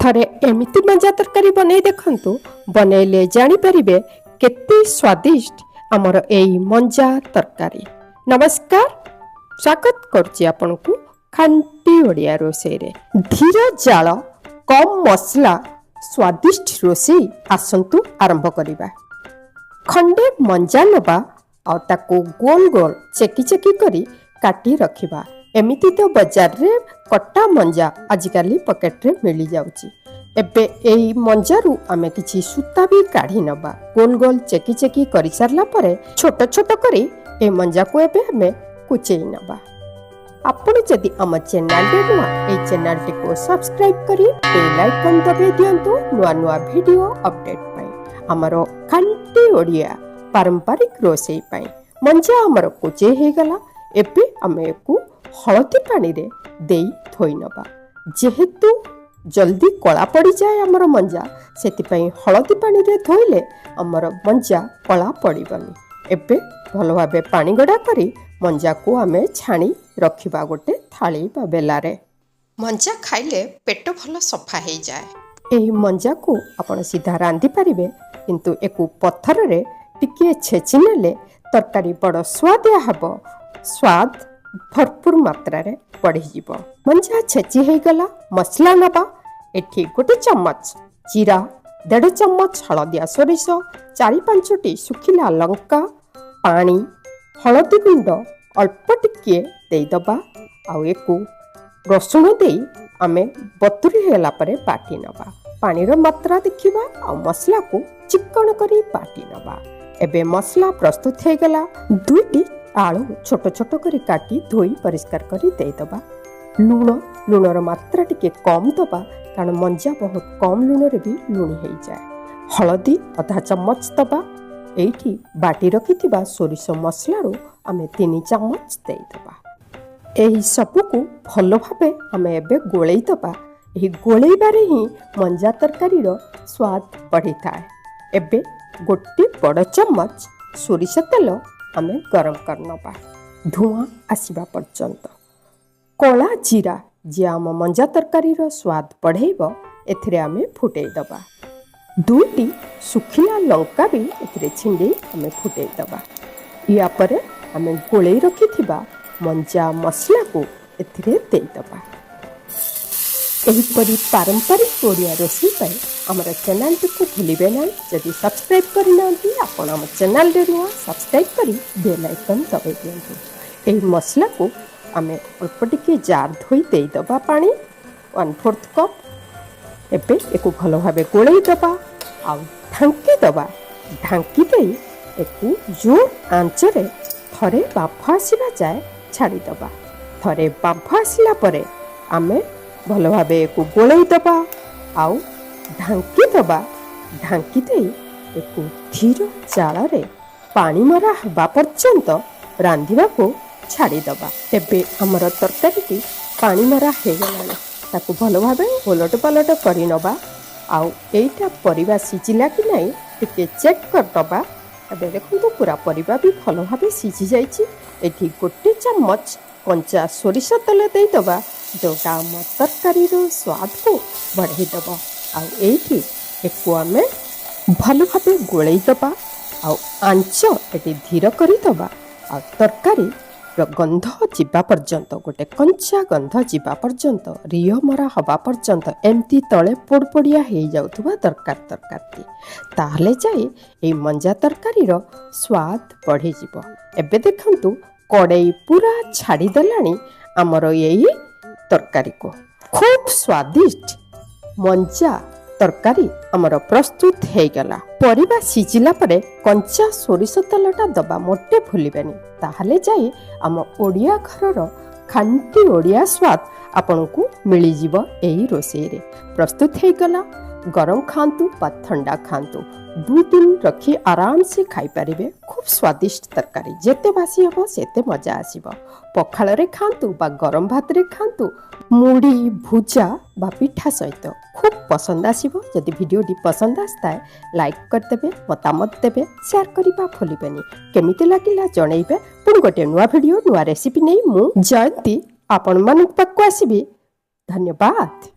थरे एमिति मजा तरकारी बनै देखंतु बनैले जानि परिबे केते स्वादिष्ट हमर एई मंजा तरकारी। नमस्कार, स्वागत करछि आपनकु खांटी ओडिया रोसई रे। धीर जाल कम मसला स्वादिष्ट रोसई आसंतु आरंभ करिबा। खंडे मंजा नबा आ ताको गोल गोल चेकी चेकी करी काटी रखिबा। एमिति तो बाजार रे कट्टा मंजा आजिकाली पकेट रे मिली जाउची। एबे एई मंजारू आमे किछि सूता भी काढी नबा। गोल गोल चेकी चेकी करि सारला परे छोट छोट करी ए मंजा को एबे हमें कुचेई नबा। आपण जदि हम चैनल रे नुआ ए चैनल टी को सब्सक्राइब करी बेल आइकन दबे दियंतु नुआ नुआ वीडियो अपडेट पाई। हमरो खांटी ओडिया पारंपरिक रोसई पाई मंजा हमरो कुचे हे गला। एबे हमें को हळदी पानी रे देई थोई नबा। जेहेतु जल्दी कला पड़ी जाए हमर मंजा सेति पई हळदी पानी रे धोइले हमर मंजा कला पड़िबनी। एबे भलो भाबे पानी गडा करी मंजा को हमें छाणी रखिबा गोटे थाली बा बेला रे। मंजा खाइले पेट भलो सफा हे जाए। एही मंजा को आपण सीधा रांधी परिबे, किंतु एकु पत्थर रे टिके छेची नेले तरकारी बड़ स्वादिया हबो। स्वाद भरपूर मात्रा रे बढ़ी जीवो। मंजा छेची हे गला। मसला नबा एठी गोटे चम्मच जीरा, 1.5 चम्मच हलदिया सोरिष, 4-5 सुखिला लंका, पानी, हलदी गुंड अल्प टिके देई दबा। आउ एकु रसुण देई आमे बतुरी हेला परे बाटी नबा। पानीर मात्रा देखिबा आ मसला को चिकन करी बाटी नबा। एबे मसला प्रस्तुत हे गला। 2टी आलू छोट छोट करी काटी धोई परिष्कार करी देई दबा। लूणर मात्रा टिके कम दबा, कारण मंजा बहुत कम लूण रे भी लूणी हे जाए। हलदी 1/2 चम्मच दबा। एठी बाटी रखिथिबा सोरिष मसला रो आमे 3 चम्मच देई दबा। एही सबु को भलो भाबे आमे एबे गोळेई दबा। एही गोळेइबारे ही मंजा तरकारी रो स्वाद बढ़ी थाए। एबे गोटे बड़ चम्मच सोरिष तेल आमे गरम करनबा, धुआं आसीबा पर्यंत। कला जीरा जे आम मंजा तरकारी रो स्वाद बढ़ेइबो एथिरे आमे फुटेई दबा। 2टी सुखिला लंका भी एथिरे छिंडी आमे फुटेई दबा। या परे आमे गोळेई रखिथिबा मंजा मसला को एथिरे देई दबा। एही परी पारंपरिक ओडिया रोसई पाई हमर चैनल को भूलिबे ना। जदि सब्सक्राइब करि नांती आपण हमर चैनल रे नुआ सब्सक्राइब करी बेल आइकन दबाई दियंतु। एही मसला को आमे अल्प टिके जार धोई देई दबा पानी 1/4 कप। एबे एको भलो भाबे गोळेई दबा आ ढांकी दबा। ढांकी देई एको जोर आंच रे थरे बाफ आसीबा जाए छाड़ी दबा। थरे बाफ आसीला परे आमे भलो भाबे एको गोळेई दबा आउ ढांकी दबा। ढांकी देई एको धीर जाल रे पानी मरा हबा पर्यंत रांधिबा को छाड़ी दबा। एबे हमर तरकारी की पानी मरा हे गलानी। ताको भलो भाबे ओलट पलट करि नबा। आउ एइटा परिबा सिजिला कि नाही टिके चेक कर दबा। एबे देखंतु पूरा परिबा भी भलो भाबे सिजि जाईची। एठी गोटे चम्मच कंचा सोरिष तेल देई दबा, जोटा हम तरकारी रो स्वाद को बढ़ाई दबा। आउ एठी एको आमे भलो भाबे गोळेई दबा। आउ आंच एठी धीर करि दबा। आ तरकारी गंध जीवा पर्यंत, गोटे कंचा गंध जीवा पर्यंत, रियो मरा हवा पर्यंत एमती तले पोड़पोड़िया हो जाउथुबा तरकारी ताहले जाए ए मंजा तरकारी रो स्वाद बढ़ी जीवो। एबे देखंतु कड़ाई पूरा छाड़ी देलानी हमर एई तरकारी को। खूब स्वादिष्ट मंजा तरकारी हमर प्रस्तुत हे गला। परिबा सिजिला परे कंचा सोरिष तेलटा दबा मोटे भूलिबेनी। ताहले जाए आम ओडिया घरर खांटी ओडिया स्वाद आपनकु मिली जीवो एही रोसई रे। प्रस्तुत हे गला। गरम खांतु बा ठंडा खांतु 2 दिन रखी आराम से खाई पारिबे। खूब स्वादिष्ट तरकारी, जेते बासी हबो सेते मजा आसीबो। पखाल रे खांतु बा गरम भात रे खांतु, मुड़ी भुजा बा पिठा सहित खूब पसंद आसीबो। जदि वीडियोटी पसंद आस्ताए लाइक करदेबे, मतामत देबे, शेयर करिबा भूलिबेनी। केमिति लागिला जणैबे। पुणी गोटे नुआ वीडियो नुआ रेसिपी नै मु जयंती आपण मानक पाखु आसीबी। धन्यवाद।